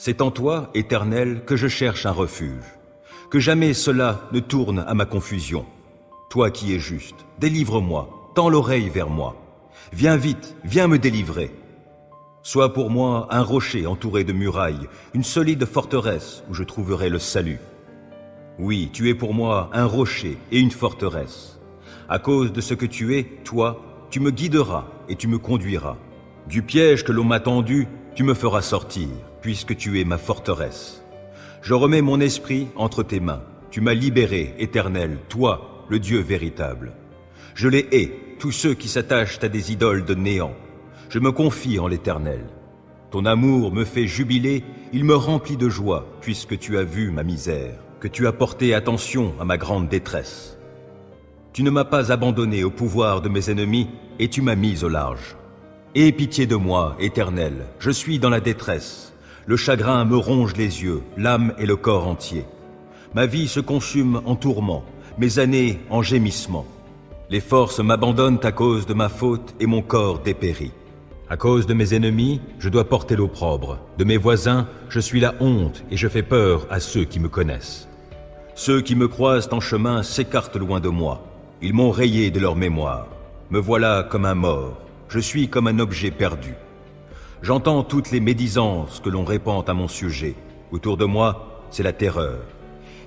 C'est en toi, Éternel, que je cherche un refuge. Que jamais cela ne tourne à ma confusion. Toi qui es juste, délivre-moi, tends l'oreille vers moi. Viens vite, viens me délivrer. Sois pour moi un rocher entouré de murailles, une solide forteresse où je trouverai le salut. Oui, tu es pour moi un rocher et une forteresse. À cause de ce que tu es, toi, tu me guideras et tu me conduiras. Du piège que l'on m'a tendu, tu me feras sortir, puisque tu es ma forteresse. Je remets mon esprit entre tes mains. Tu m'as libéré, Éternel, toi, le Dieu véritable. Je les hais, tous ceux qui s'attachent à des idoles de néant. Je me confie en l'Éternel. Ton amour me fait jubiler, il me remplit de joie, puisque tu as vu ma misère, que tu as porté attention à ma grande détresse. Tu ne m'as pas abandonné au pouvoir de mes ennemis, et tu m'as mis au large. Aie pitié de moi, Éternel, je suis dans la détresse. Le chagrin me ronge les yeux, l'âme et le corps entier. Ma vie se consume en tourments, mes années en gémissements. Les forces m'abandonnent à cause de ma faute et mon corps dépérit. À cause de mes ennemis, je dois porter l'opprobre. De mes voisins, je suis la honte et je fais peur à ceux qui me connaissent. Ceux qui me croisent en chemin s'écartent loin de moi. Ils m'ont rayé de leur mémoire. Me voilà comme un mort. Je suis comme un objet perdu. J'entends toutes les médisances que l'on répand à mon sujet. Autour de moi, c'est la terreur.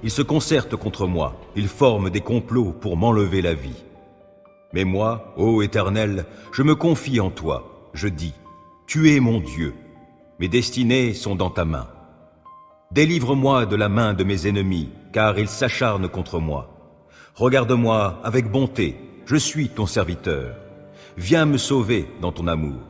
Ils se concertent contre moi. Ils forment des complots pour m'enlever la vie. Mais moi, ô Éternel, je me confie en toi. Je dis, tu es mon Dieu. Mes destinées sont dans ta main. Délivre-moi de la main de mes ennemis, car ils s'acharnent contre moi. Regarde-moi avec bonté, je suis ton serviteur. Viens me sauver dans ton amour.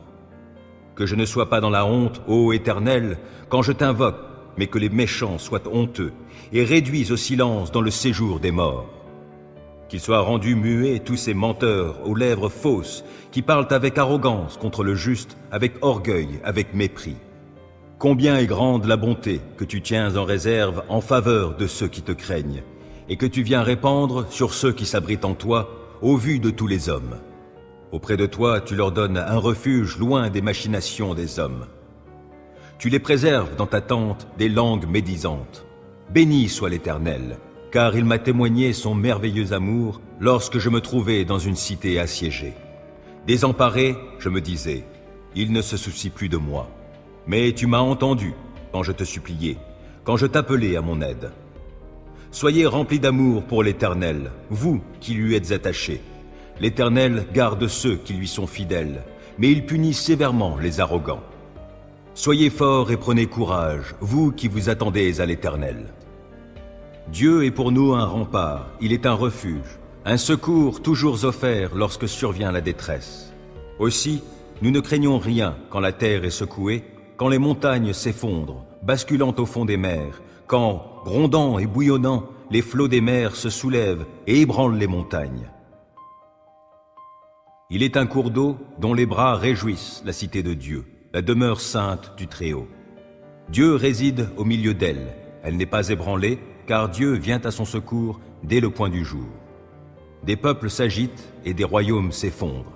Que je ne sois pas dans la honte, ô Éternel, quand je t'invoque, mais que les méchants soient honteux et réduits au silence dans le séjour des morts. Qu'ils soient rendus muets tous ces menteurs aux lèvres fausses qui parlent avec arrogance contre le juste, avec orgueil, avec mépris. Combien est grande la bonté que tu tiens en réserve en faveur de ceux qui te craignent et que tu viens répandre sur ceux qui s'abritent en toi au vu de tous les hommes. Auprès de toi, tu leur donnes un refuge loin des machinations des hommes. Tu les préserves dans ta tente des langues médisantes. Béni soit l'Éternel, car il m'a témoigné son merveilleux amour lorsque je me trouvais dans une cité assiégée. Désemparé, je me disais, il ne se soucie plus de moi. Mais tu m'as entendu quand je te suppliais, quand je t'appelais à mon aide. Soyez remplis d'amour pour l'Éternel, vous qui lui êtes attachés. L'Éternel garde ceux qui lui sont fidèles, mais il punit sévèrement les arrogants. Soyez forts et prenez courage, vous qui vous attendez à l'Éternel. Dieu est pour nous un rempart, il est un refuge, un secours toujours offert lorsque survient la détresse. Aussi, nous ne craignons rien quand la terre est secouée, quand les montagnes s'effondrent, basculant au fond des mers, quand, grondant et bouillonnant, les flots des mers se soulèvent et ébranlent les montagnes. Il est un cours d'eau dont les bras réjouissent la cité de Dieu, la demeure sainte du Très-Haut. Dieu réside au milieu d'elle, elle n'est pas ébranlée, car Dieu vient à son secours dès le point du jour. Des peuples s'agitent et des royaumes s'effondrent.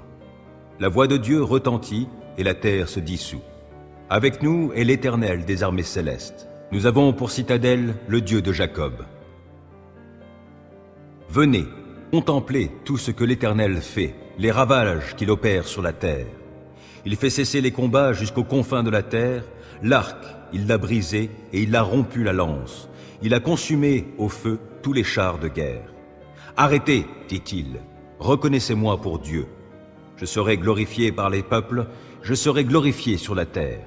La voix de Dieu retentit et la terre se dissout. Avec nous est l'Éternel des armées célestes. Nous avons pour citadelle le Dieu de Jacob. Venez, contemplez tout ce que l'Éternel fait, les ravages qu'il opère sur la terre. Il fait cesser les combats jusqu'aux confins de la terre. L'arc, il l'a brisé et il a rompu la lance. Il a consumé au feu tous les chars de guerre. Arrêtez, dit-il, reconnaissez-moi pour Dieu. Je serai glorifié par les peuples, je serai glorifié sur la terre.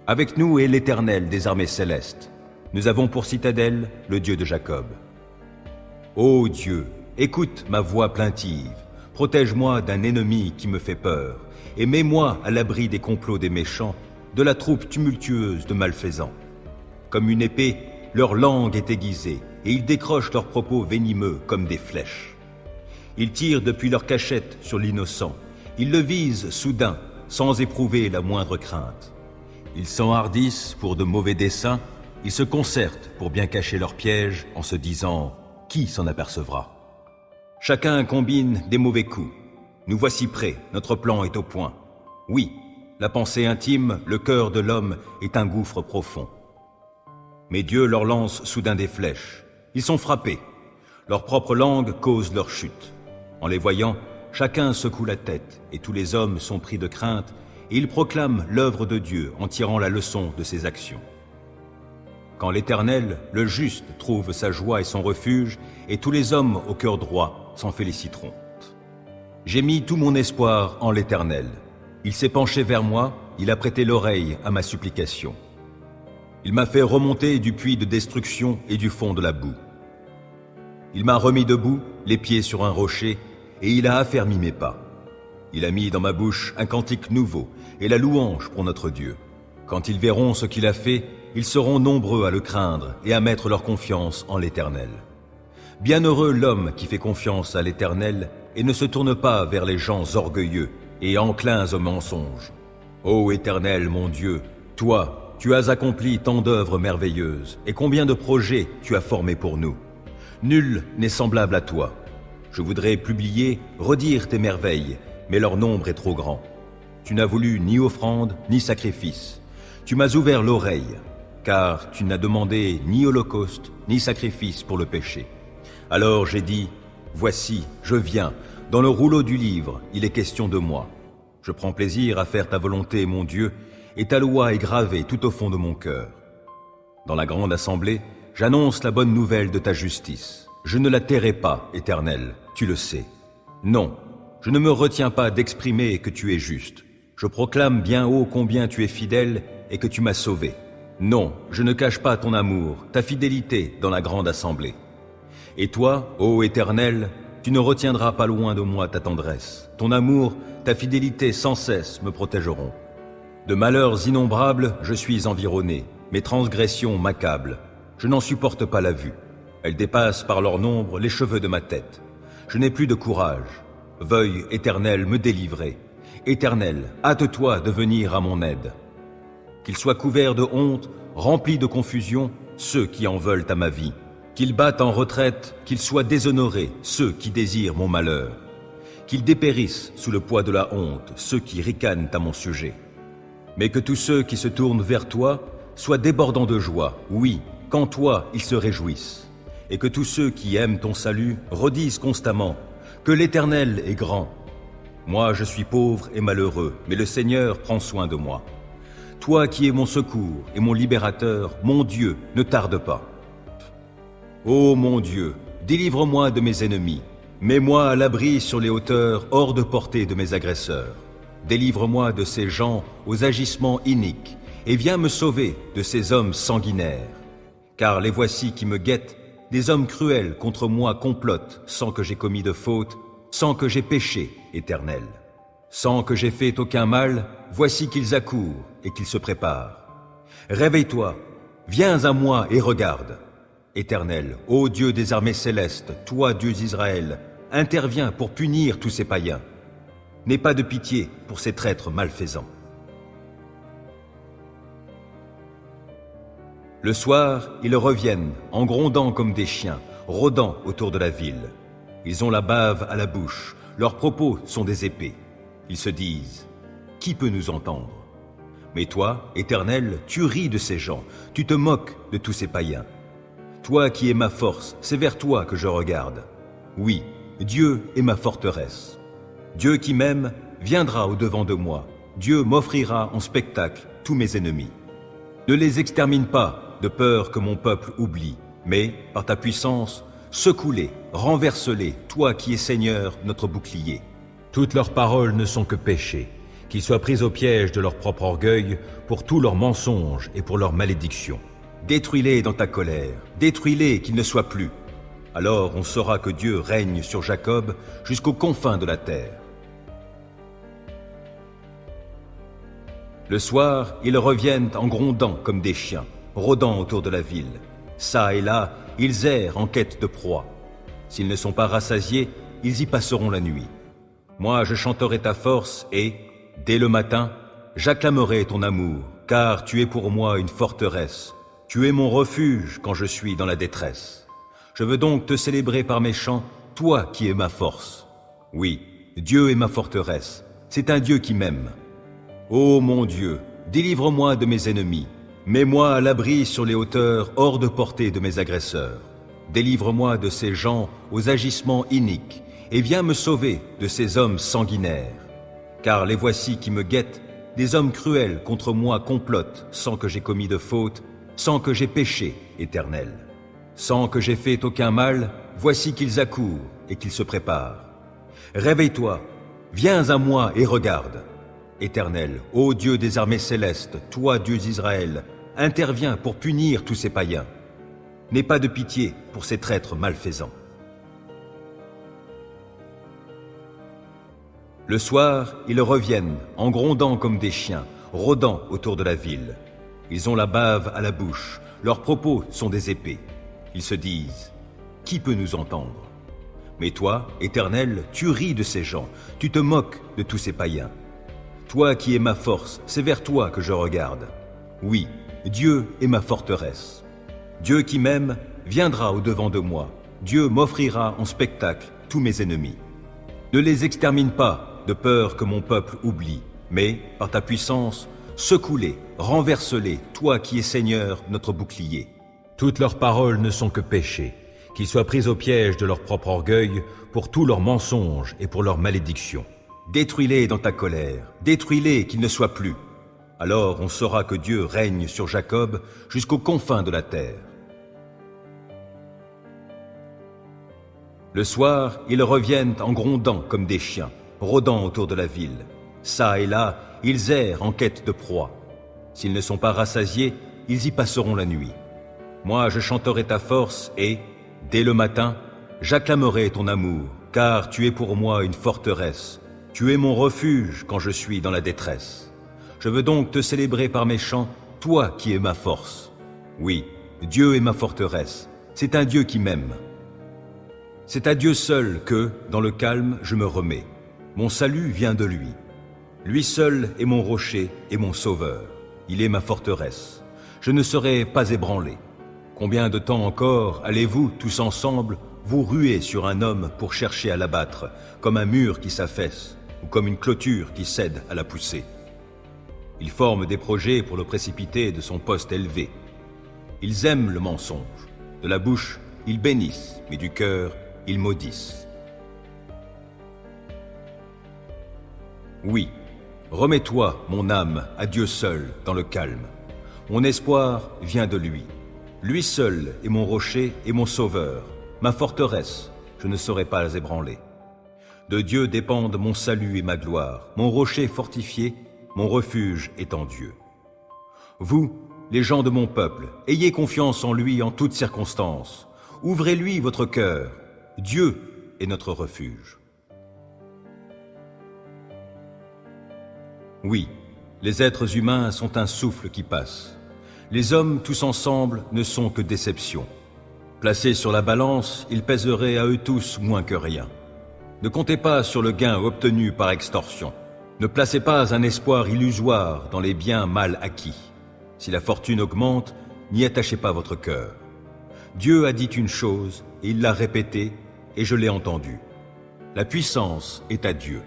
Avec nous est l'Éternel des armées célestes. Nous avons pour citadelle le Dieu de Jacob. Ô Dieu, écoute ma voix plaintive, protège-moi d'un ennemi qui me fait peur, et mets-moi à l'abri des complots des méchants, de la troupe tumultueuse de malfaisants. Comme une épée, leur langue est aiguisée, et ils décrochent leurs propos venimeux comme des flèches. Ils tirent depuis leur cachette sur l'innocent, ils le visent soudain, sans éprouver la moindre crainte. Ils s'enhardissent pour de mauvais desseins, ils se concertent pour bien cacher leurs pièges en se disant « Qui s'en apercevra ?» Chacun combine des mauvais coups. Nous voici prêts, notre plan est au point. Oui, la pensée intime, le cœur de l'homme est un gouffre profond. Mes dieux leur lancent soudain des flèches. Ils sont frappés. Leur propre langue cause leur chute. En les voyant, chacun secoue la tête, et tous les hommes sont pris de crainte, et ils proclament l'œuvre de Dieu en tirant la leçon de ses actions. Quand l'Éternel, le juste, trouve sa joie et son refuge, et tous les hommes au cœur droit s'en féliciteront. J'ai mis tout mon espoir en l'Éternel. Il s'est penché vers moi, il a prêté l'oreille à ma supplication. Il m'a fait remonter du puits de destruction et du fond de la boue. Il m'a remis debout, les pieds sur un rocher, et il a affermi mes pas. Il a mis dans ma bouche un cantique nouveau et la louange pour notre Dieu. Quand ils verront ce qu'il a fait, ils seront nombreux à le craindre et à mettre leur confiance en l'Éternel. Bienheureux l'homme qui fait confiance à l'Éternel et ne se tourne pas vers les gens orgueilleux et enclins au mensonge. Ô Éternel, mon Dieu, toi, tu as accompli tant d'œuvres merveilleuses, et combien de projets tu as formés pour nous. Nul n'est semblable à toi. Je voudrais publier, redire tes merveilles, mais leur nombre est trop grand. Tu n'as voulu ni offrande, ni sacrifice. Tu m'as ouvert l'oreille, car tu n'as demandé ni holocauste, ni sacrifice pour le péché. Alors j'ai dit, voici, je viens, dans le rouleau du livre, il est question de moi. Je prends plaisir à faire ta volonté, mon Dieu, et ta loi est gravée tout au fond de mon cœur. Dans la grande assemblée, j'annonce la bonne nouvelle de ta justice. Je ne la tairai pas, Éternel, tu le sais. Non, je ne me retiens pas d'exprimer que tu es juste. Je proclame bien haut combien tu es fidèle et que tu m'as sauvé. Non, je ne cache pas ton amour, ta fidélité dans la grande assemblée. Et toi, ô Éternel, tu ne retiendras pas loin de moi ta tendresse. Ton amour, ta fidélité sans cesse me protégeront. De malheurs innombrables, je suis environné. Mes transgressions m'accablent. Je n'en supporte pas la vue. Elles dépassent par leur nombre les cheveux de ma tête. Je n'ai plus de courage. Veuille, Éternel, me délivrer. Éternel, hâte-toi de venir à mon aide. Qu'ils soient couverts de honte, remplis de confusion, ceux qui en veulent à ma vie. Qu'ils battent en retraite, qu'ils soient déshonorés, ceux qui désirent mon malheur. Qu'ils dépérissent sous le poids de la honte, ceux qui ricanent à mon sujet. Mais que tous ceux qui se tournent vers toi soient débordants de joie, oui, qu'en toi ils se réjouissent. Et que tous ceux qui aiment ton salut redisent constamment que l'Éternel est grand. Moi je suis pauvre et malheureux, mais le Seigneur prend soin de moi. Toi qui es mon secours et mon libérateur, mon Dieu, ne tarde pas. Ô mon Dieu, délivre-moi de mes ennemis. Mets-moi à l'abri sur les hauteurs, hors de portée de mes agresseurs. Délivre-moi de ces gens aux agissements iniques, et viens me sauver de ces hommes sanguinaires. Car les voici qui me guettent, des hommes cruels contre moi complotent, sans que j'aie commis de faute, sans que j'aie péché, Éternel. Sans que j'aie fait aucun mal, voici qu'ils accourent et qu'ils se préparent. Réveille-toi, viens à moi et regarde. Éternel, ô Dieu des armées célestes, toi, Dieu d'Israël, interviens pour punir tous ces païens. N'aie pas de pitié pour ces traîtres malfaisants. Le soir, ils reviennent, en grondant comme des chiens, rôdant autour de la ville. Ils ont la bave à la bouche, leurs propos sont des épées. Ils se disent, qui peut nous entendre? Mais toi, Éternel, tu ris de ces gens, tu te moques de tous ces païens. Toi qui es ma force, c'est vers toi que je regarde. Oui, Dieu est ma forteresse. Dieu qui m'aime viendra au-devant de moi. Dieu m'offrira en spectacle tous mes ennemis. Ne les extermine pas, de peur que mon peuple oublie, mais, par ta puissance, secoue-les, renverse-les, toi qui es Seigneur, notre bouclier. Toutes leurs paroles ne sont que péchés, qu'ils soient pris au piège de leur propre orgueil, pour tous leurs mensonges et pour leurs malédictions. Détruis-les dans ta colère, détruis-les qu'ils ne soient plus. Alors on saura que Dieu règne sur Jacob jusqu'aux confins de la terre. Le soir, ils reviennent en grondant comme des chiens, rôdant autour de la ville. Ça et là, ils errent en quête de proie. S'ils ne sont pas rassasiés, ils y passeront la nuit. Moi, je chanterai ta force et, dès le matin, j'acclamerai ton amour, car tu es pour moi une forteresse. Tu es mon refuge quand je suis dans la détresse. Je veux donc te célébrer par mes chants, toi qui es ma force. Oui, Dieu est ma forteresse, c'est un Dieu qui m'aime. Ô mon Dieu, délivre-moi de mes ennemis, Mets-moi à l'abri sur les hauteurs, hors de portée de mes agresseurs. Délivre-moi de ces gens aux agissements iniques, et viens me sauver de ces hommes sanguinaires. Car les voici qui me guettent, des hommes cruels contre moi complotent, sans que j'ai commis de faute, sans que j'ai péché, Éternel. Sans que j'ai fait aucun mal, voici qu'ils accourent et qu'ils se préparent. Réveille-toi, viens à moi et regarde. Éternel, ô Dieu des armées célestes, toi, Dieu d'Israël, interviens pour punir tous ces païens. N'aie pas de pitié pour ces traîtres malfaisants. Le soir, ils reviennent, en grondant comme des chiens, rôdant autour de la ville. Ils ont la bave à la bouche, leurs propos sont des épées. Ils se disent, « Qui peut nous entendre ?» Mais toi, Éternel, tu ris de ces gens, tu te moques de tous ces païens. Toi qui es ma force, c'est vers toi que je regarde. Oui, Dieu est ma forteresse. Dieu qui m'aime viendra au-devant de moi. Dieu m'offrira en spectacle tous mes ennemis. Ne les extermine pas, de peur que mon peuple oublie, mais, par ta puissance, secoue-les, renverse-les, toi qui es Seigneur, notre bouclier. Toutes leurs paroles ne sont que péchés, qu'ils soient pris au piège de leur propre orgueil, pour tous leurs mensonges et pour leurs malédictions. Détruis-les dans ta colère, détruis-les qu'ils ne soient plus. Alors on saura que Dieu règne sur Jacob jusqu'aux confins de la terre. Le soir, ils reviennent en grondant comme des chiens, rôdant autour de la ville. Ça et là, ils errent en quête de proie. S'ils ne sont pas rassasiés, ils y passeront la nuit. Moi, je chanterai ta force et, dès le matin, j'acclamerai ton amour, car tu es pour moi une forteresse. Tu es mon refuge quand je suis dans la détresse. Je veux donc te célébrer par mes chants, toi qui es ma force. Oui, Dieu est ma forteresse. C'est un Dieu qui m'aime. C'est à Dieu seul que, dans le calme, je me remets. Mon salut vient de lui. Lui seul est mon rocher et mon sauveur. Il est ma forteresse. Je ne serai pas ébranlé. Combien de temps encore allez-vous, tous ensemble, vous ruer sur un homme pour chercher à l'abattre, comme un mur qui s'affaisse, ou comme une clôture qui cède à la poussée? Ils forment des projets pour le précipiter de son poste élevé. Ils aiment le mensonge. De la bouche, ils bénissent, mais du cœur, ils maudissent. Oui, remets-toi, mon âme, à Dieu seul, dans le calme. Mon espoir vient de lui. Lui seul est mon rocher et mon sauveur, ma forteresse, je ne serai pas ébranlé. De Dieu dépendent mon salut et ma gloire, mon rocher fortifié, mon refuge est en Dieu. Vous, les gens de mon peuple, ayez confiance en lui en toutes circonstances. Ouvrez-lui votre cœur. Dieu est notre refuge. Oui, les êtres humains sont un souffle qui passe. Les hommes tous ensemble ne sont que déception. Placés sur la balance, ils pèseraient à eux tous moins que rien. Ne comptez pas sur le gain obtenu par extorsion. Ne placez pas un espoir illusoire dans les biens mal acquis. Si la fortune augmente, n'y attachez pas votre cœur. Dieu a dit une chose, et il l'a répétée, et je l'ai entendue. La puissance est à Dieu.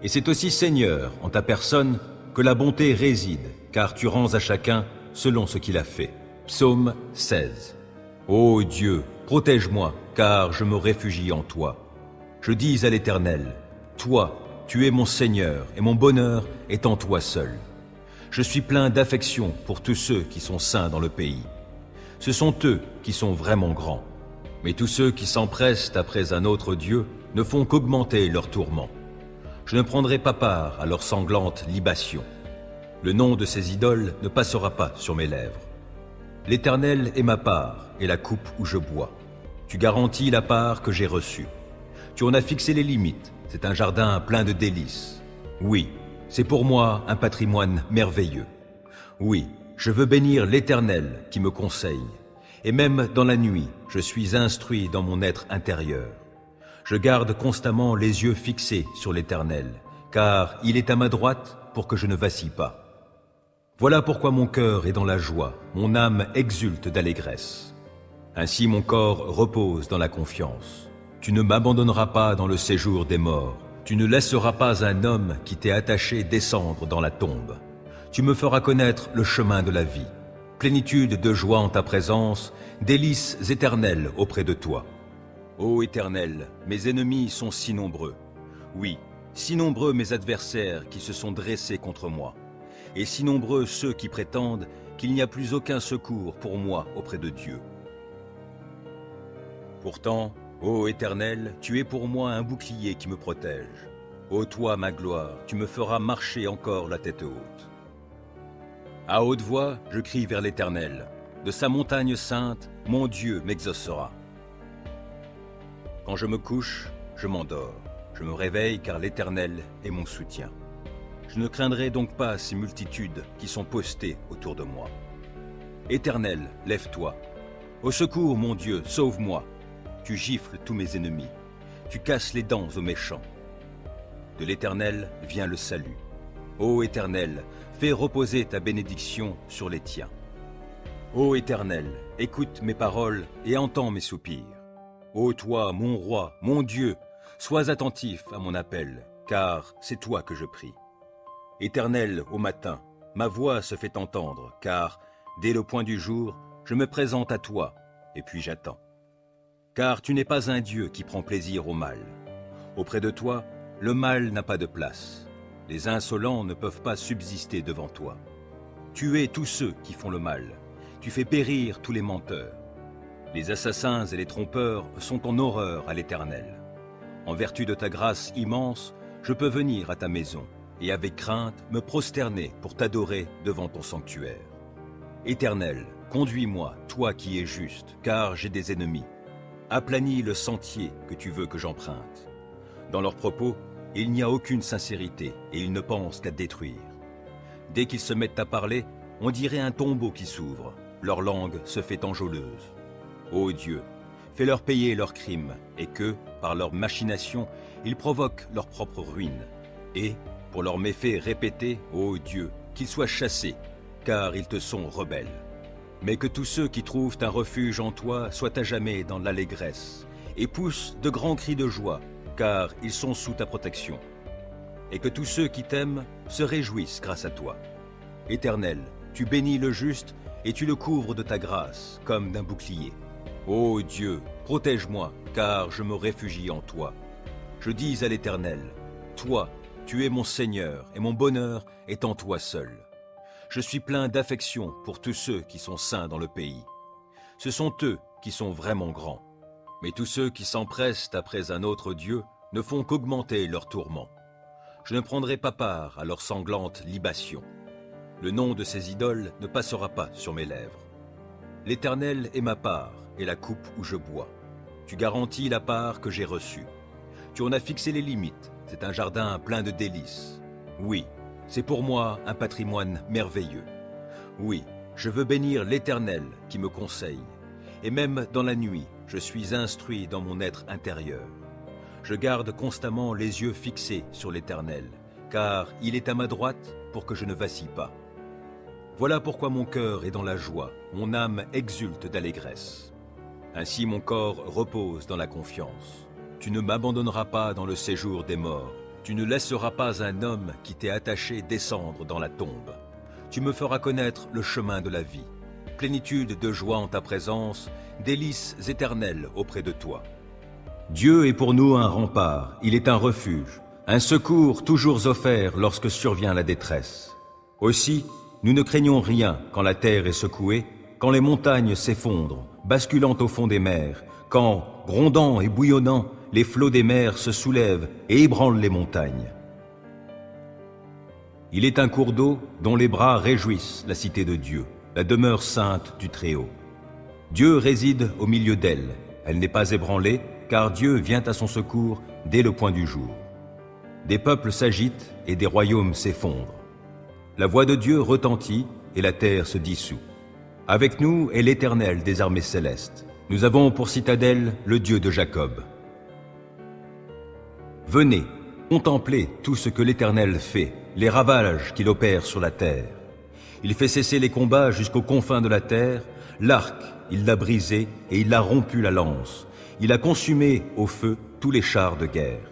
Et c'est aussi Seigneur, en ta personne, que la bonté réside, car tu rends à chacun selon ce qu'il a fait. Psaume 16. Ô Dieu, protège-moi, car je me réfugie en toi. Je dis à l'Éternel, toi, tu es mon Seigneur, et mon bonheur est en toi seul. Je suis plein d'affection pour tous ceux qui sont saints dans le pays. Ce sont eux qui sont vraiment grands. Mais tous ceux qui s'empressent après un autre Dieu ne font qu'augmenter leurs tourments. Je ne prendrai pas part à leurs sanglantes libations. Le nom de ces idoles ne passera pas sur mes lèvres. L'Éternel est ma part et la coupe où je bois. Tu garantis la part que j'ai reçue. Tu en as fixé les limites, c'est un jardin plein de délices. Oui, c'est pour moi un patrimoine merveilleux. Oui, je veux bénir l'Éternel qui me conseille. Et même dans la nuit, je suis instruit dans mon être intérieur. Je garde constamment les yeux fixés sur l'Éternel, car il est à ma droite pour que je ne vacille pas. Voilà pourquoi mon cœur est dans la joie, mon âme exulte d'allégresse. Ainsi mon corps repose dans la confiance. Tu ne m'abandonneras pas dans le séjour des morts. Tu ne laisseras pas un homme qui t'est attaché descendre dans la tombe. tu me feras connaître le chemin de la vie. Plénitude de joie en ta présence, délices éternelles auprès de toi. Ô Éternel, mes ennemis sont si nombreux. Oui, si nombreux mes adversaires qui se sont dressés contre moi, et si nombreux ceux qui prétendent qu'il n'y a plus aucun secours pour moi auprès de Dieu. Pourtant, ô Éternel, tu es pour moi un bouclier qui me protège. Ô toi, ma gloire, tu me feras marcher encore la tête haute. À haute voix, je crie vers l'Éternel. De sa montagne sainte, mon Dieu m'exaucera. Quand je me couche, je m'endors. Je me réveille car l'Éternel est mon soutien. Je ne craindrai donc pas ces multitudes qui sont postées autour de moi. Éternel, lève-toi. Au secours, mon Dieu, sauve-moi. Tu gifles tous mes ennemis. Tu casses les dents aux méchants. De l'Éternel vient le salut. Ô Éternel, fais reposer ta bénédiction sur les tiens. Ô Éternel, écoute mes paroles et entends mes soupirs. Ô toi, mon roi, mon Dieu, sois attentif à mon appel, car c'est toi que je prie. Éternel, au matin, ma voix se fait entendre, car, dès le point du jour, je me présente à toi, et puis j'attends. Car tu n'es pas un Dieu qui prend plaisir au mal. Auprès de toi, le mal n'a pas de place. Les insolents ne peuvent pas subsister devant toi. Tu hais tous ceux qui font le mal. Tu fais périr tous les menteurs. Les assassins et les trompeurs sont en horreur à l'Éternel. En vertu de ta grâce immense, je peux venir à ta maison et avec crainte me prosterner pour t'adorer devant ton sanctuaire. Éternel, conduis-moi, toi qui es juste, car j'ai des ennemis. Aplanis le sentier que tu veux que j'emprunte. Dans leurs propos, il n'y a aucune sincérité et ils ne pensent qu'à détruire. Dès qu'ils se mettent à parler, on dirait un tombeau qui s'ouvre. Leur langue se fait enjôleuse. Ô Dieu, fais-leur payer leurs crimes et que, par leurs machinations, ils provoquent leur propre ruine. Et, pour leurs méfaits répétés, ô Dieu, qu'ils soient chassés, car ils te sont rebelles. Mais que tous ceux qui trouvent un refuge en toi soient à jamais dans l'allégresse et poussent de grands cris de joie, car ils sont sous ta protection. Et que tous ceux qui t'aiment se réjouissent grâce à toi. Éternel, tu bénis le juste et tu le couvres de ta grâce, comme d'un bouclier. Ô Dieu, protège-moi, car je me réfugie en toi. Je dis à l'Éternel, toi, tu es mon Seigneur et mon bonheur est en toi seul. Je suis plein d'affection pour tous ceux qui sont saints dans le pays. Ce sont eux qui sont vraiment grands. Mais tous ceux qui s'empressent après un autre Dieu ne font qu'augmenter leurs tourments. Je ne prendrai pas part à leurs sanglantes libations. Le nom de ces idoles ne passera pas sur mes lèvres. L'Éternel est ma part et la coupe où je bois. Tu garantis la part que j'ai reçue. Tu en as fixé les limites, c'est un jardin plein de délices. Oui, c'est pour moi un patrimoine merveilleux. Oui, je veux bénir l'Éternel qui me conseille. Et même dans la nuit, je suis instruit dans mon être intérieur. Je garde constamment les yeux fixés sur l'Éternel, car il est à ma droite pour que je ne vacille pas. Voilà pourquoi mon cœur est dans la joie, mon âme exulte d'allégresse. Ainsi mon corps repose dans la confiance. Tu ne m'abandonneras pas dans le séjour des morts. Tu ne laisseras pas un homme qui t'est attaché descendre dans la tombe. Tu me feras connaître le chemin de la vie. Plénitude de joie en ta présence, délices éternelles auprès de toi. Dieu est pour nous un rempart, il est un refuge, un secours toujours offert lorsque survient la détresse. Aussi, nous ne craignons rien quand la terre est secouée, quand les montagnes s'effondrent, basculant au fond des mers, quand, grondant et bouillonnant, les flots des mers se soulèvent et ébranlent les montagnes. Il est un cours d'eau dont les bras réjouissent la cité de Dieu, la demeure sainte du Très-Haut. Dieu réside au milieu d'elle, elle n'est pas ébranlée, car Dieu vient à son secours dès le point du jour. Des peuples s'agitent et des royaumes s'effondrent. La voix de Dieu retentit et la terre se dissout. Avec nous est l'Éternel des armées célestes. Nous avons pour citadelle le Dieu de Jacob. Venez, contemplez tout ce que l'Éternel fait, les ravages qu'il opère sur la terre. Il fait cesser les combats jusqu'aux confins de la terre. L'arc, il l'a brisé et il a rompu la lance. Il a consumé au feu tous les chars de guerre.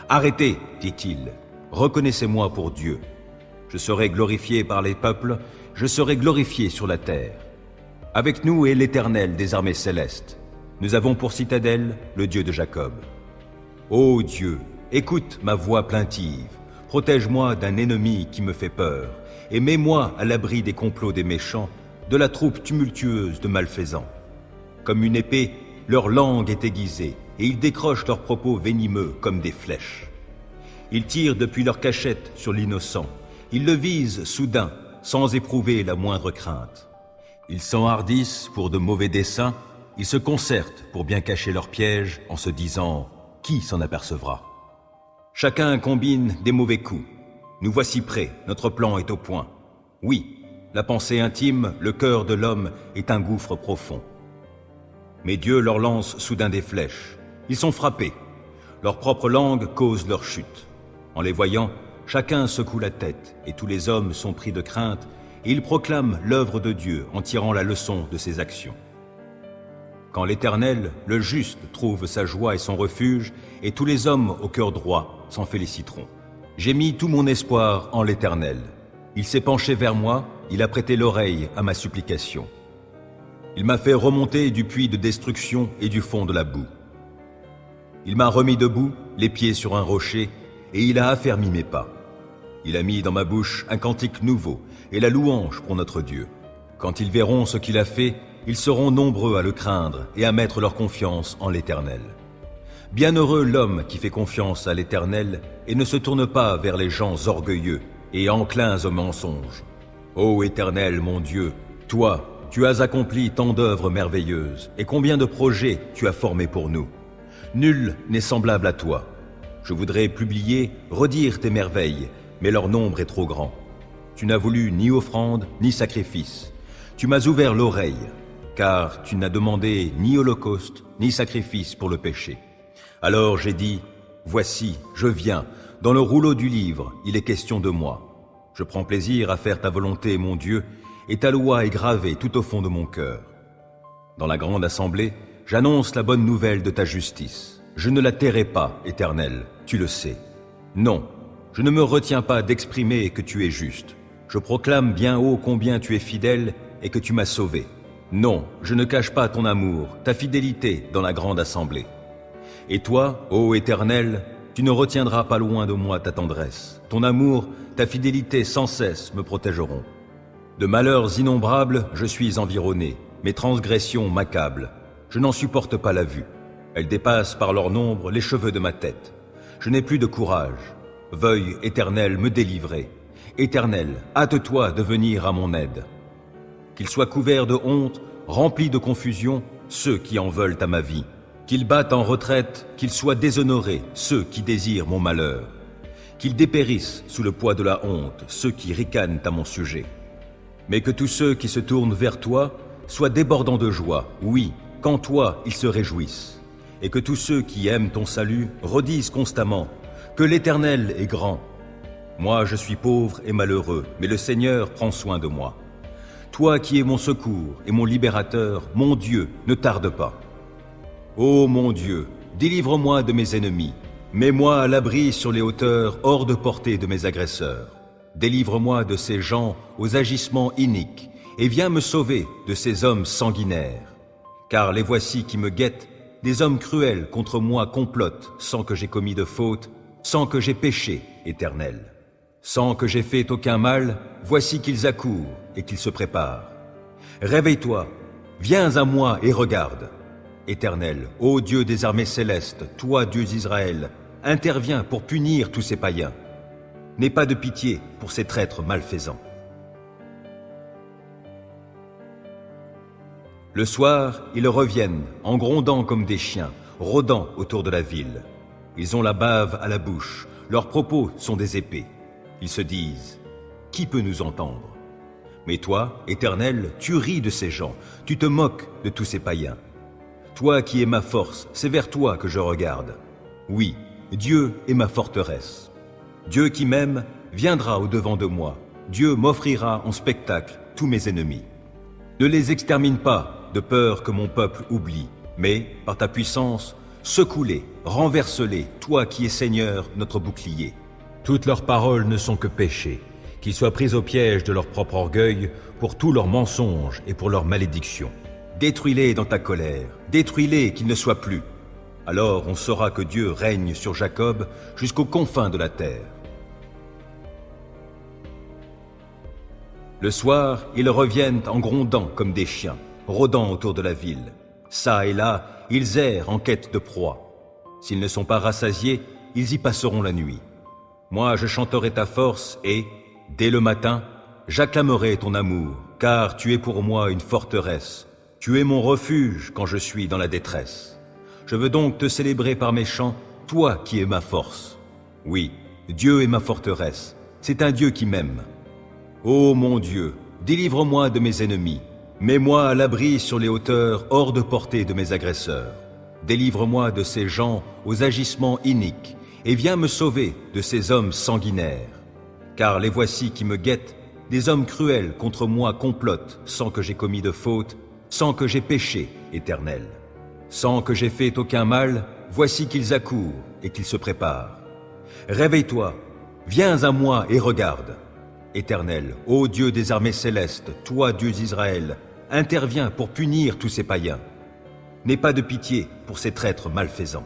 Arrêtez, dit-il, reconnaissez-moi pour Dieu. Je serai glorifié par les peuples, je serai glorifié sur la terre. Avec nous est l'Éternel des armées célestes. Nous avons pour citadelle le Dieu de Jacob. Ô Dieu, écoute ma voix plaintive, protège-moi d'un ennemi qui me fait peur, et mets-moi à l'abri des complots des méchants, de la troupe tumultueuse de malfaisants. Comme une épée, leur langue est aiguisée, et ils décrochent leurs propos venimeux comme des flèches. Ils tirent depuis leur cachette sur l'innocent, ils le visent soudain, sans éprouver la moindre crainte. Ils s'enhardissent pour de mauvais desseins, ils se concertent pour bien cacher leurs pièges en se disant « Qui s'en apercevra ?» Chacun combine des mauvais coups. Nous voici prêts, notre plan est au point. Oui, la pensée intime, le cœur de l'homme est un gouffre profond. Mais Dieu leur lance soudain des flèches. Ils sont frappés. Leur propre langue cause leur chute. En les voyant, chacun secoue la tête et tous les hommes sont pris de crainte et ils proclament l'œuvre de Dieu en tirant la leçon de ses actions. Quand l'Éternel, le juste, trouve sa joie et son refuge, et tous les hommes au cœur droit s'en féliciteront. J'ai mis tout mon espoir en l'Éternel. Il s'est penché vers moi, il a prêté l'oreille à ma supplication. Il m'a fait remonter du puits de destruction et du fond de la boue. Il m'a remis debout, les pieds sur un rocher, et il a affermi mes pas. Il a mis dans ma bouche un cantique nouveau et la louange pour notre Dieu. Quand ils verront ce qu'il a fait, ils seront nombreux à le craindre et à mettre leur confiance en l'Éternel. Bienheureux l'homme qui fait confiance à l'Éternel et ne se tourne pas vers les gens orgueilleux et enclins au mensonge. Ô Éternel, mon Dieu, toi, tu as accompli tant d'œuvres merveilleuses et combien de projets tu as formés pour nous. Nul n'est semblable à toi. Je voudrais publier, redire tes merveilles, mais leur nombre est trop grand. Tu n'as voulu ni offrande, ni sacrifice. Tu m'as ouvert l'oreille, car tu n'as demandé ni holocauste, ni sacrifice pour le péché. Alors j'ai dit, voici, je viens, dans le rouleau du livre, il est question de moi. Je prends plaisir à faire ta volonté, mon Dieu, et ta loi est gravée tout au fond de mon cœur. Dans la grande assemblée, j'annonce la bonne nouvelle de ta justice. Je ne la tairai pas, Éternel, tu le sais. Non, je ne me retiens pas d'exprimer que tu es juste. Je proclame bien haut combien tu es fidèle et que tu m'as sauvé. Non, je ne cache pas ton amour, ta fidélité dans la grande assemblée. Et toi, ô Éternel, tu ne retiendras pas loin de moi ta tendresse. Ton amour, ta fidélité sans cesse me protégeront. De malheurs innombrables, je suis environné. Mes transgressions m'accablent. Je n'en supporte pas la vue. Elles dépassent par leur nombre les cheveux de ma tête. Je n'ai plus de courage. Veuille, Éternel, me délivrer. Éternel, hâte-toi de venir à mon aide. Qu'ils soient couverts de honte, remplis de confusion, ceux qui en veulent à ma vie. Qu'ils battent en retraite, qu'ils soient déshonorés, ceux qui désirent mon malheur. Qu'ils dépérissent sous le poids de la honte, ceux qui ricanent à mon sujet. Mais que tous ceux qui se tournent vers toi soient débordants de joie, oui, qu'en toi ils se réjouissent. Et que tous ceux qui aiment ton salut redisent constamment que l'Éternel est grand. Moi je suis pauvre et malheureux, mais le Seigneur prend soin de moi. Toi qui es mon secours et mon libérateur, mon Dieu, ne tarde pas. Ô mon Dieu, délivre-moi de mes ennemis. Mets-moi à l'abri sur les hauteurs, hors de portée de mes agresseurs. Délivre-moi de ces gens aux agissements iniques, et viens me sauver de ces hommes sanguinaires. Car les voici qui me guettent, des hommes cruels contre moi complotent, sans que j'aie commis de faute, sans que j'aie péché, Éternel. Sans que j'aie fait aucun mal, voici qu'ils accourent et qu'ils se préparent. Réveille-toi, viens à moi et regarde. Éternel, ô Dieu des armées célestes, toi, Dieu d'Israël, interviens pour punir tous ces païens. N'aie pas de pitié pour ces traîtres malfaisants. Le soir, ils reviennent, en grondant comme des chiens, rôdant autour de la ville. Ils ont la bave à la bouche, leurs propos sont des épées. Ils se disent, « Qui peut nous entendre ?» Mais toi, Éternel, tu ris de ces gens, tu te moques de tous ces païens. Toi qui es ma force, c'est vers toi que je regarde. Oui, Dieu est ma forteresse. Dieu qui m'aime viendra au-devant de moi. Dieu m'offrira en spectacle tous mes ennemis. Ne les extermine pas, de peur que mon peuple oublie, mais, par ta puissance, secoue-les, renverse-les, toi qui es Seigneur, notre bouclier. Toutes leurs paroles ne sont que péché. qu'ils soient pris au piège de leur propre orgueil pour tous leurs mensonges et pour leurs malédictions. Détruis-les dans ta colère, détruis-les qu'ils ne soient plus. Alors on saura que Dieu règne sur Jacob jusqu'aux confins de la terre. Le soir, ils reviennent en grondant comme des chiens, rôdant autour de la ville. Ça et là, ils errent en quête de proie. S'ils ne sont pas rassasiés, ils y passeront la nuit. Moi, je chanterai ta force et, dès le matin, j'acclamerai ton amour, car tu es pour moi une forteresse. Tu es mon refuge quand je suis dans la détresse. Je veux donc te célébrer par mes chants, toi qui es ma force. Oui, Dieu est ma forteresse, c'est un Dieu qui m'aime. Ô mon Dieu, délivre-moi de mes ennemis. Mets-moi à l'abri sur les hauteurs, hors de portée de mes agresseurs. Délivre-moi de ces gens aux agissements iniques, et viens me sauver de ces hommes sanguinaires. Car les voici qui me guettent, des hommes cruels contre moi complotent, sans que j'aie commis de faute, sans que j'aie péché, Éternel. Sans que j'aie fait aucun mal, voici qu'ils accourent et qu'ils se préparent. Réveille-toi, viens à moi et regarde. Éternel, ô Dieu des armées célestes, toi Dieu d'Israël, interviens pour punir tous ces païens. N'aie pas de pitié pour ces traîtres malfaisants.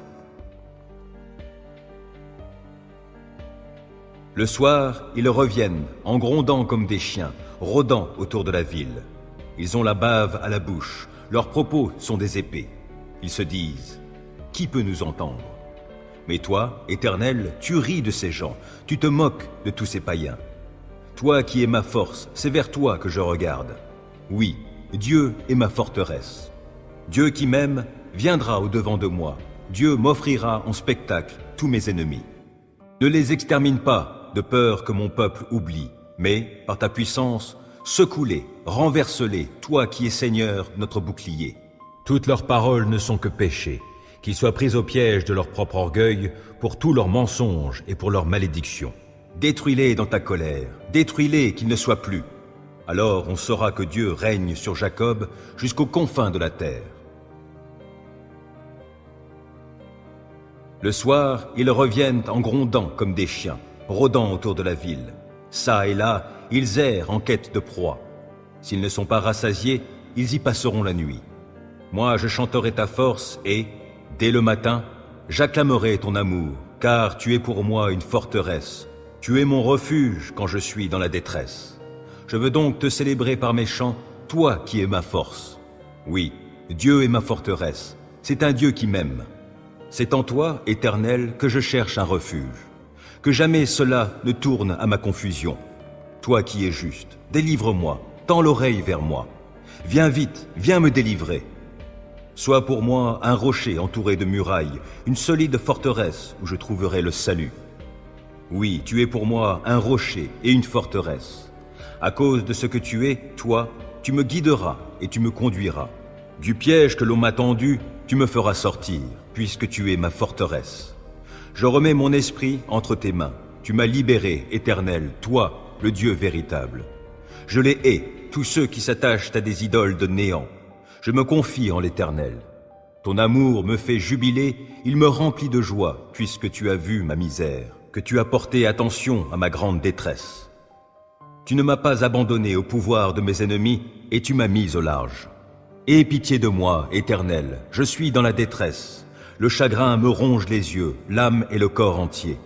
Le soir, ils reviennent, en grondant comme des chiens, rôdant autour de la ville. Ils ont la bave à la bouche, leurs propos sont des épées. Ils se disent, qui peut nous entendre? Mais toi, Éternel, tu ris de ces gens, tu te moques de tous ces païens. Toi qui es ma force, c'est vers toi que je regarde. Oui, Dieu est ma forteresse. Dieu qui m'aime viendra au-devant de moi. Dieu m'offrira en spectacle tous mes ennemis. Ne les extermine pas, de peur que mon peuple oublie, mais, par ta puissance, secoue-les, renverse-les, toi qui es Seigneur, notre bouclier. Toutes leurs paroles ne sont que péchés, qu'ils soient pris au piège de leur propre orgueil pour tous leurs mensonges et pour leurs malédictions. Détruis-les dans ta colère, détruis-les qu'ils ne soient plus. Alors on saura que Dieu règne sur Jacob jusqu'aux confins de la terre. Le soir, ils reviennent en grondant comme des chiens, rôdant autour de la ville. Ça et là, ils errent en quête de proie. S'ils ne sont pas rassasiés, ils y passeront la nuit. Moi, je chanterai ta force et, dès le matin, j'acclamerai ton amour, car tu es pour moi une forteresse. Tu es mon refuge quand je suis dans la détresse. Je veux donc te célébrer par mes chants, toi qui es ma force. Oui, Dieu est ma forteresse, c'est un Dieu qui m'aime. C'est en toi, Éternel, que je cherche un refuge. Que jamais cela ne tourne à ma confusion. Toi qui es juste, délivre-moi, tends l'oreille vers moi. Viens vite, viens me délivrer. Sois pour moi un rocher entouré de murailles, une solide forteresse où je trouverai le salut. Oui, tu es pour moi un rocher et une forteresse. À cause de ce que tu es, toi, tu me guideras et tu me conduiras. Du piège que l'on m'a tendu, tu me feras sortir, puisque tu es ma forteresse. Je remets mon esprit entre tes mains. Tu m'as libéré, Éternel, toi, le Dieu véritable. Je les hais, tous ceux qui s'attachent à des idoles de néant. Je me confie en l'Éternel. Ton amour me fait jubiler, il me remplit de joie, puisque tu as vu ma misère, que tu as porté attention à ma grande détresse. Tu ne m'as pas abandonné au pouvoir de mes ennemis, et tu m'as mis au large. Aie pitié de moi, Éternel, je suis dans la détresse. Le chagrin me ronge les yeux, l'âme et le corps entier.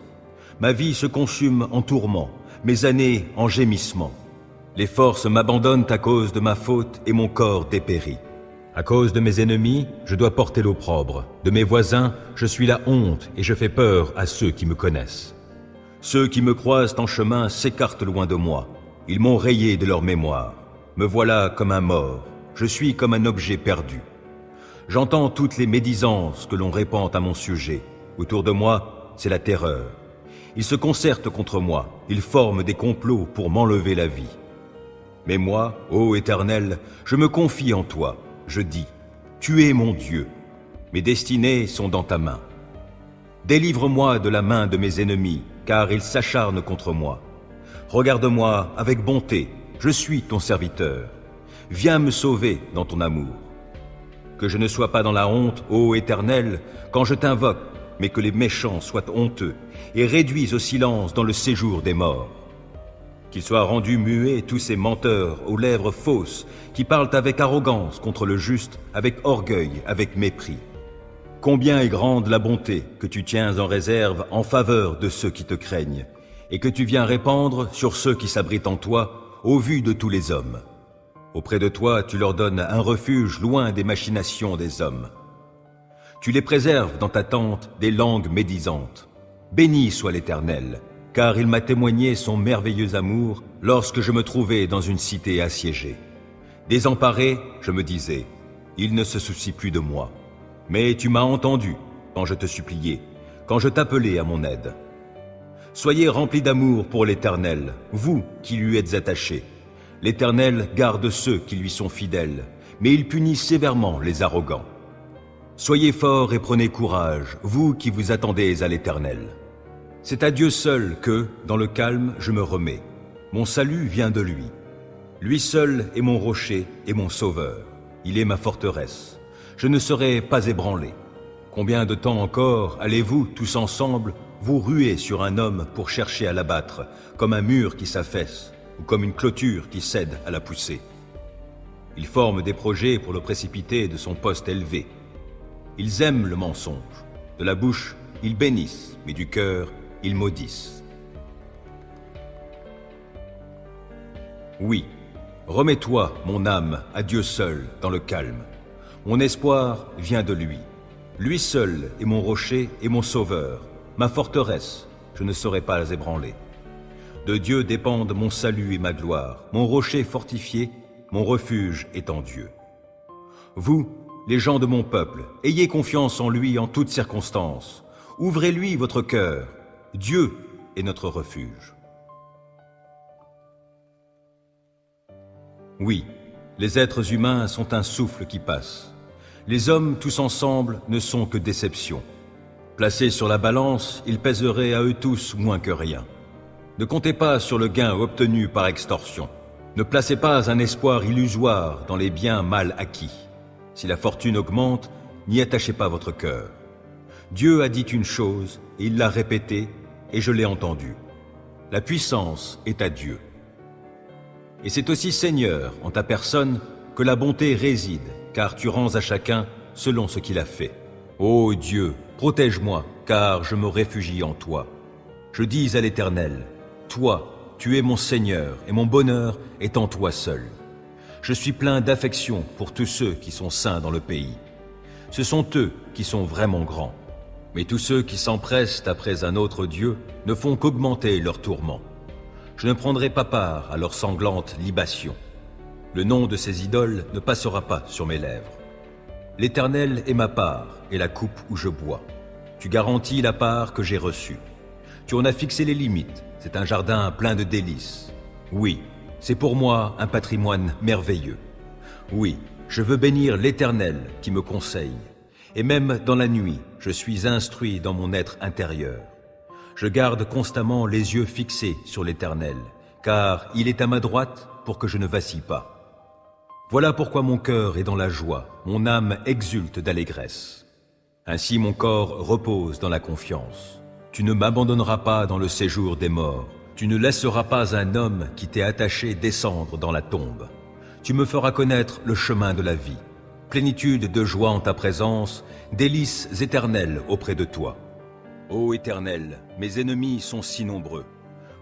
Ma vie se consume en tourments, mes années en gémissements. Les forces m'abandonnent à cause de ma faute et mon corps dépérit. À cause de mes ennemis, je dois porter l'opprobre. De mes voisins, je suis la honte et je fais peur à ceux qui me connaissent. Ceux qui me croisent en chemin s'écartent loin de moi. Ils m'ont rayé de leur mémoire. Me voilà comme un mort. Je suis comme un objet perdu. J'entends toutes les médisances que l'on répand à mon sujet. Autour de moi, c'est la terreur. Ils se concertent contre moi. Ils forment des complots pour m'enlever la vie. Mais moi, ô Éternel, je me confie en toi. Je dis, tu es mon Dieu. Mes destinées sont dans ta main. Délivre-moi de la main de mes ennemis, car ils s'acharnent contre moi. Regarde-moi avec bonté, je suis ton serviteur. Viens me sauver dans ton amour. Que je ne sois pas dans la honte, ô Éternel, quand je t'invoque, mais que les méchants soient honteux et réduits au silence dans le séjour des morts. Qu'ils soient rendus muets tous ces menteurs aux lèvres fausses qui parlent avec arrogance contre le juste, avec orgueil, avec mépris. Combien est grande la bonté que tu tiens en réserve en faveur de ceux qui te craignent et que tu viens répandre sur ceux qui s'abritent en toi au vu de tous les hommes. Auprès de toi, tu leur donnes un refuge loin des machinations des hommes. Tu les préserves dans ta tente des langues médisantes. Béni soit l'Éternel, car il m'a témoigné son merveilleux amour lorsque je me trouvais dans une cité assiégée. Désemparé, je me disais, il ne se soucie plus de moi. Mais tu m'as entendu quand je te suppliais, quand je t'appelais à mon aide. Soyez remplis d'amour pour l'Éternel, vous qui lui êtes attachés. L'Éternel garde ceux qui lui sont fidèles, mais il punit sévèrement les arrogants. Soyez forts et prenez courage, vous qui vous attendez à l'Éternel. C'est à Dieu seul que, dans le calme, je me remets. Mon salut vient de lui. Lui seul est mon rocher et mon sauveur. Il est ma forteresse. Je ne serai pas ébranlé. Combien de temps encore allez-vous, tous ensemble, vous ruer sur un homme pour chercher à l'abattre, comme un mur qui s'affaisse, ou comme une clôture qui cède à la poussée? Ils forment des projets pour le précipiter de son poste élevé. Ils aiment le mensonge. De la bouche, ils bénissent, mais du cœur, ils maudissent. Oui, remets-toi, mon âme, à Dieu seul, dans le calme. Mon espoir vient de lui. Lui seul est mon rocher et mon sauveur, ma forteresse, je ne serai pas ébranlé. De Dieu dépendent mon salut et ma gloire, mon rocher fortifié, mon refuge est en Dieu. Vous, les gens de mon peuple, ayez confiance en lui en toutes circonstances. Ouvrez-lui votre cœur. Dieu est notre refuge. Oui, les êtres humains sont un souffle qui passe. Les hommes tous ensemble ne sont que déception. Placés sur la balance, ils pèseraient à eux tous moins que rien. Ne comptez pas sur le gain obtenu par extorsion. Ne placez pas un espoir illusoire dans les biens mal acquis. Si la fortune augmente, n'y attachez pas votre cœur. Dieu a dit une chose, et il l'a répétée, et je l'ai entendue. La puissance est à Dieu. Et c'est aussi Seigneur, en ta personne, que la bonté réside, car tu rends à chacun selon ce qu'il a fait. Ô Dieu, protège-moi, car je me réfugie en toi. Je dis à l'Éternel, toi, tu es mon Seigneur, et mon bonheur est en toi seul. Je suis plein d'affection pour tous ceux qui sont saints dans le pays. Ce sont eux qui sont vraiment grands. Mais tous ceux qui s'empressent après un autre Dieu ne font qu'augmenter leurs tourments. Je ne prendrai pas part à leurs sanglantes libations. Le nom de ces idoles ne passera pas sur mes lèvres. L'Éternel est ma part et la coupe où je bois. Tu garantis la part que j'ai reçue. Tu en as fixé les limites, c'est un jardin plein de délices. Oui, c'est pour moi un patrimoine merveilleux. Oui, je veux bénir l'Éternel qui me conseille. Et même dans la nuit, je suis instruit dans mon être intérieur. Je garde constamment les yeux fixés sur l'Éternel, car il est à ma droite pour que je ne vacille pas. Voilà pourquoi mon cœur est dans la joie, mon âme exulte d'allégresse. Ainsi mon corps repose dans la confiance. Tu ne m'abandonneras pas dans le séjour des morts. Tu ne laisseras pas un homme qui t'est attaché descendre dans la tombe. Tu me feras connaître le chemin de la vie. Plénitude de joie en ta présence, délices éternelles auprès de toi. Ô Éternel, mes ennemis sont si nombreux.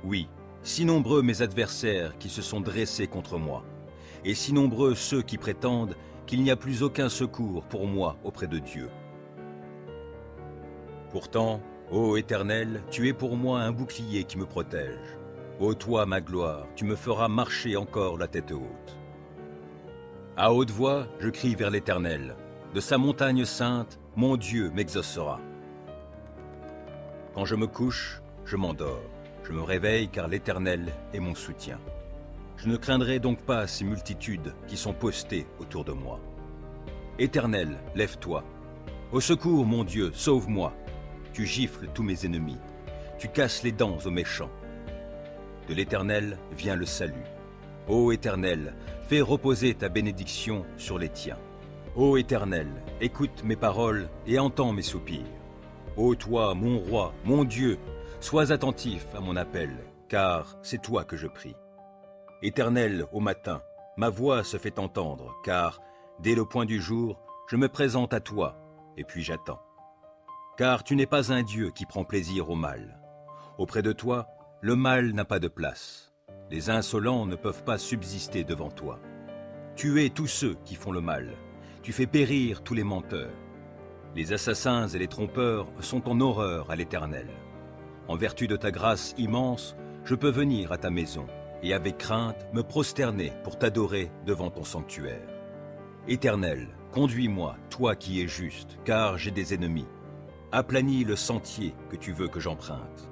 Oui, si nombreux mes adversaires qui se sont dressés contre moi. Et si nombreux ceux qui prétendent qu'il n'y a plus aucun secours pour moi auprès de Dieu. Pourtant, ô Éternel, tu es pour moi un bouclier qui me protège. Ô toi, ma gloire, tu me feras marcher encore la tête haute. À haute voix, je crie vers l'Éternel. De sa montagne sainte, mon Dieu m'exaucera. Quand je me couche, je m'endors. Je me réveille car l'Éternel est mon soutien. Je ne craindrai donc pas ces multitudes qui sont postées autour de moi. Éternel, lève-toi. Au secours, mon Dieu, sauve-moi. Tu gifles tous mes ennemis. Tu casses les dents aux méchants. De l'Éternel vient le salut. Ô Éternel, fais reposer ta bénédiction sur les tiens. Ô Éternel, écoute mes paroles et entends mes soupirs. Ô toi, mon roi, mon Dieu, sois attentif à mon appel. car c'est toi que je prie. Éternel, au matin, ma voix se fait entendre, car, dès le point du jour, je me présente à toi, et puis j'attends. Car tu n'es pas un Dieu qui prend plaisir au mal. Auprès de toi, le mal n'a pas de place. Les insolents ne peuvent pas subsister devant toi. Tu hais tous ceux qui font le mal. Tu fais périr tous les menteurs. Les assassins et les trompeurs sont en horreur à l'Éternel. En vertu de ta grâce immense, je peux venir à ta maison et avec crainte me prosterner pour t'adorer devant ton sanctuaire. Éternel, conduis-moi, toi qui es juste, car j'ai des ennemis. Aplanis le sentier que tu veux que j'emprunte.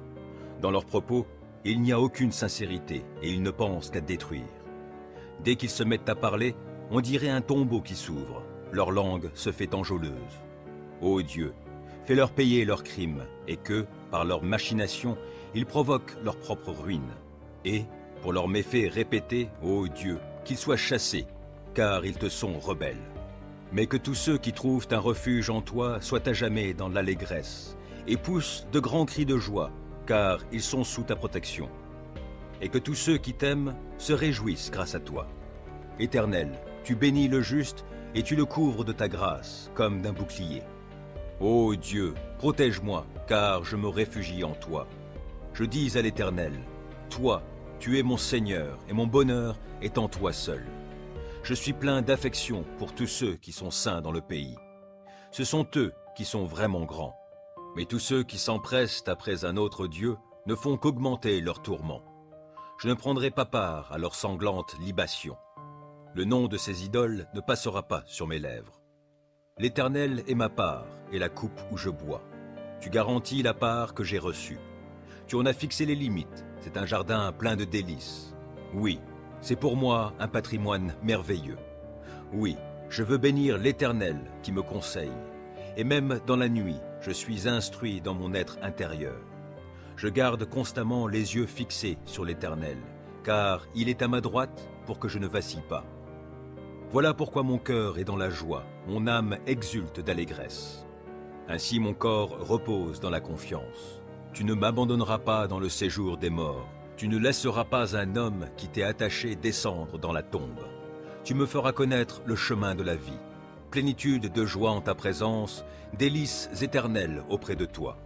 Dans leurs propos, il n'y a aucune sincérité et ils ne pensent qu'à détruire. Dès qu'ils se mettent à parler, on dirait un tombeau qui s'ouvre. Leur langue se fait enjôleuse. Ô Dieu, fais-leur payer leurs crimes et que, par leurs machinations, ils provoquent leur propre ruine. Et, pour leurs méfaits répétés, ô Dieu, qu'ils soient chassés, car ils te sont rebelles. Mais que tous ceux qui trouvent un refuge en toi soient à jamais dans l'allégresse et poussent de grands cris de joie, car ils sont sous ta protection. Et que tous ceux qui t'aiment se réjouissent grâce à toi. Éternel, tu bénis le juste et tu le couvres de ta grâce, comme d'un bouclier. Ô Dieu, protège-moi, car je me réfugie en toi. Je dis à l'Éternel, toi, tu es mon Seigneur, et mon bonheur est en toi seul. Je suis plein d'affection pour tous ceux qui sont saints dans le pays. Ce sont eux qui sont vraiment grands. Mais tous ceux qui s'empressent après un autre Dieu ne font qu'augmenter leurs tourments. Je ne prendrai pas part à leurs sanglantes libations. Le nom de ces idoles ne passera pas sur mes lèvres. L'Éternel est ma part et la coupe où je bois. Tu garantis la part que j'ai reçue. Tu en as fixé les limites, c'est un jardin plein de délices. Oui, c'est pour moi un patrimoine merveilleux. Oui, je veux bénir l'Éternel qui me conseille. Et même dans la nuit, je suis instruit dans mon être intérieur. Je garde constamment les yeux fixés sur l'Éternel, car il est à ma droite pour que je ne vacille pas. Voilà pourquoi mon cœur est dans la joie, mon âme exulte d'allégresse. Ainsi mon corps repose dans la confiance. Tu ne m'abandonneras pas dans le séjour des morts. Tu ne laisseras pas un homme qui t'est attaché descendre dans la tombe. Tu me feras connaître le chemin de la vie. Plénitude de joie en ta présence, délices éternelles auprès de toi.